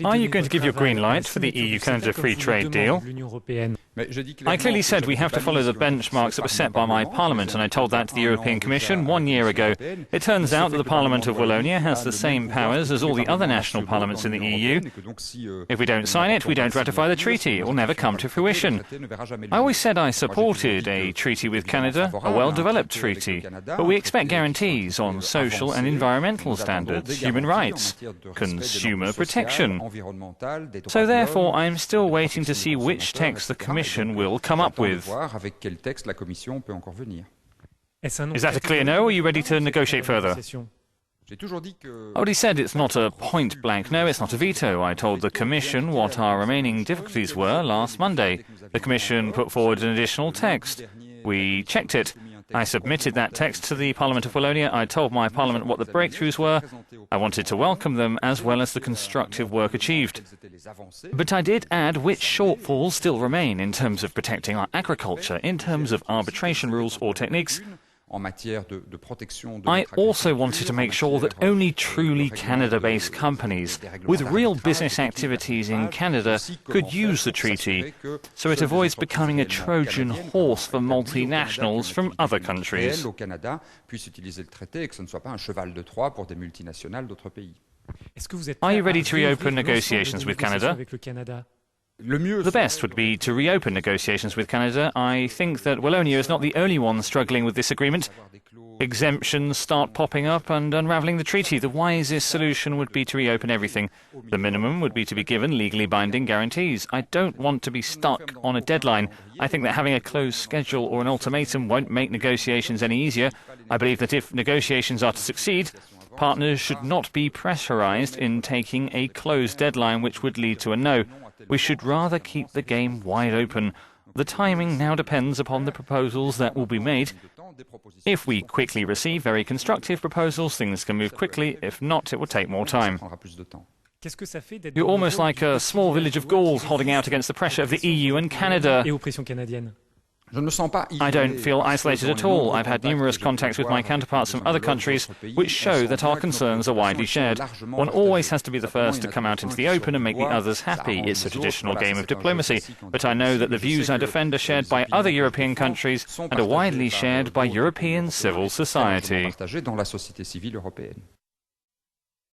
Are you going to give your green light for the EU-Canada free trade deal? I clearly said we have to follow the benchmarks that were set by my Parliament, and I told that to the European Commission 1 year ago. It turns out that the Parliament of Wallonia has the same powers as all the other national parliaments in the EU. If we don't sign it, we don't ratify the treaty. It will never come to fruition. I always said I supported a treaty with Canada, a well-developed treaty, but we expect guarantees on social and environmental standards, human rights, consumer protection. So therefore, I am still waiting to see which text the Commission will come up with. Is that a clear no, or are you ready to negotiate further? I already said it's not a point-blank no, it's not a veto. I told the Commission what our remaining difficulties were last Monday. The Commission put forward an additional text. We checked it. I submitted that text to the Parliament of Wallonia. I told my Parliament what the breakthroughs were. I wanted to welcome them as well as the constructive work achieved. But I did add which shortfalls still remain in terms of protecting our agriculture, in terms of arbitration rules or techniques. I also wanted to make sure that only truly Canada-based companies with real business activities in Canada could use the treaty, so it avoids becoming a Trojan horse for multinationals from other countries. Are you ready to reopen negotiations with Canada? The best would be to reopen negotiations with Canada. I think that Wallonia is not the only one struggling with this agreement. Exemptions start popping up and unravelling the treaty. The wisest solution would be to reopen everything. The minimum would be to be given legally binding guarantees. I don't want to be stuck on a deadline. I think that having a closed schedule or an ultimatum won't make negotiations any easier. I believe that if negotiations are to succeed, partners should not be pressurised in taking a closed deadline which would lead to a no. We should rather keep the game wide open. The timing now depends upon the proposals that will be made. If we quickly receive very constructive proposals, things can move quickly. If not, it will take more time. You're almost like a small village of Gauls holding out against the pressure of the EU and Canada. I don't feel isolated at all. I've had numerous contacts with my counterparts from other countries which show that our concerns are widely shared. One always has to be the first to come out into the open and make the others happy. It's a traditional game of diplomacy, but I know that the views I defend are shared by other European countries and are widely shared by European civil society.